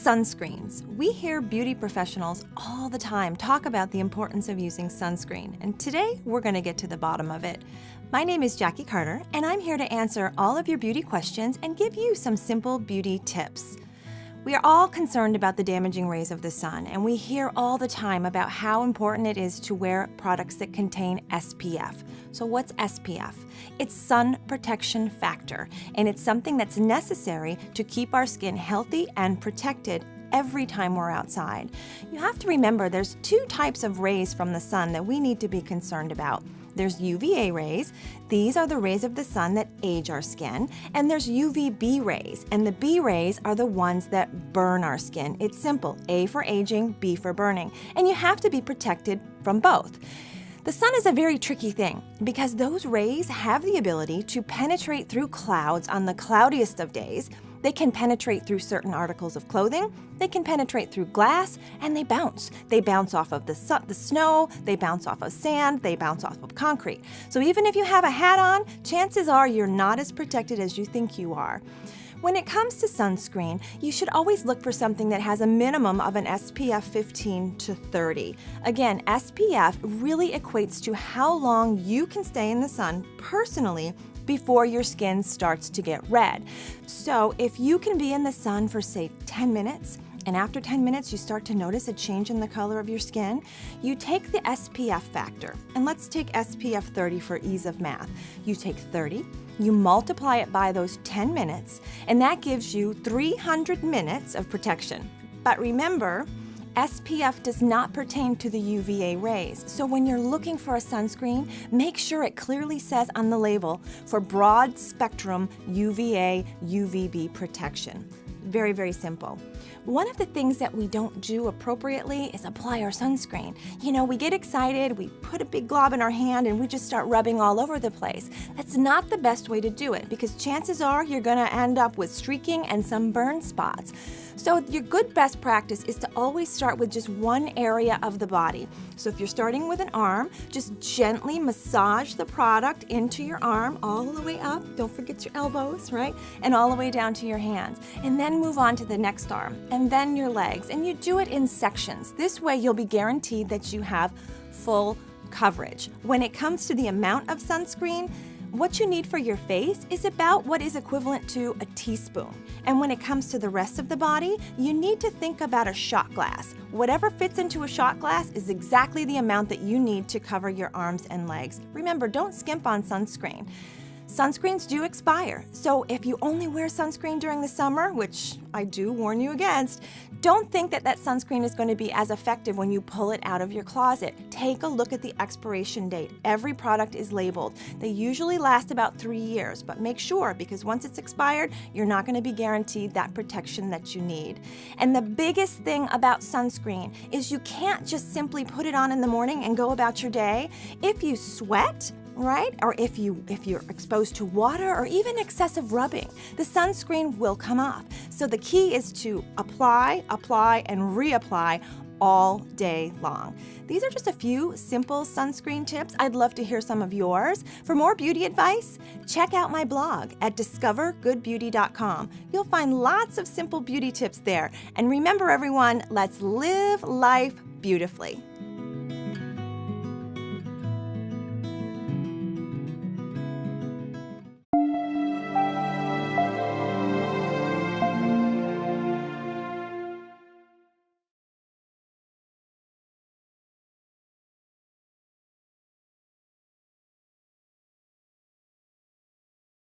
Sunscreens. We hear beauty professionals all the time talk about the importance of using sunscreen, and today we're going to get to the bottom of it. My name is Jacquie Carter, and I'm here to answer all of your beauty questions and give you some simple beauty tips. We are all concerned about the damaging rays of the sun, and we hear all the time about how important it is to wear products that contain SPF. So what's SPF? It's sun protection factor, and it's something that's necessary to keep our skin healthy and protected every time we're outside. You have to remember there's two types of rays from the sun that we need to be concerned about. There's UVA rays. These are the rays of the sun that age our skin. And there's UVB rays. And the B rays are the ones that burn our skin. It's simple. A for aging, B for burning. And you have to be protected from both. The sun is a very tricky thing because those rays have the ability to penetrate through clouds on the cloudiest of days. They can penetrate through certain articles of clothing, they can penetrate through glass, and they bounce. They bounce off of the snow, they bounce off of sand, they bounce off of concrete. So even if you have a hat on, chances are you're not as protected as you think you are. When it comes to sunscreen, you should always look for something that has a minimum of an SPF 15 to 30. Again, SPF really equates to how long you can stay in the sun personally before your skin starts to get red. So if you can be in the sun for, say, 10 minutes, and after 10 minutes you start to notice a change in the color of your skin, you take the SPF factor, and let's take SPF 30 for ease of math. You take 30, you multiply it by those 10 minutes, and that gives you 300 minutes of protection. But remember, SPF does not pertain to the UVA rays, so when you're looking for a sunscreen, make sure it clearly says on the label for broad spectrum UVA, UVB protection. Very, very simple. One of the things that we don't do appropriately is apply our sunscreen. You know, we get excited, we put a big glob in our hand, and we just start rubbing all over the place. That's not the best way to do it because chances are you're going to end up with streaking and some burn spots. So your good best practice is to always start with just one area of the body. So if you're starting with an arm, just gently massage the product into your arm all the way up. Don't forget your elbows, right? And all the way down to your hands. And then move on to the next arm and then your legs. And you do it in sections. This way you'll be guaranteed that you have full coverage. When it comes to the amount of sunscreen, what you need for your face is about what is equivalent to a teaspoon. And when it comes to the rest of the body, you need to think about a shot glass. Whatever fits into a shot glass is exactly the amount that you need to cover your arms and legs. Remember, don't skimp on sunscreen. Sunscreens do expire, so if you only wear sunscreen during the summer, which I do warn you against, don't think that that sunscreen is going to be as effective when you pull it out of your closet. Take a look at the expiration date. Every product is labeled. They usually last about 3 years, but make sure, because once it's expired, you're not going to be guaranteed that protection that you need. And the biggest thing about sunscreen is you can't just simply put it on in the morning and go about your day. If you sweat, right? Or if you're exposed to water or even excessive rubbing, the sunscreen will come off. So the key is to apply, and reapply all day long. These are just a few simple sunscreen tips. I'd love to hear some of yours. For more beauty advice, check out my blog at discovergoodbeauty.com. You'll find lots of simple beauty tips there. And remember everyone, let's live life beautifully.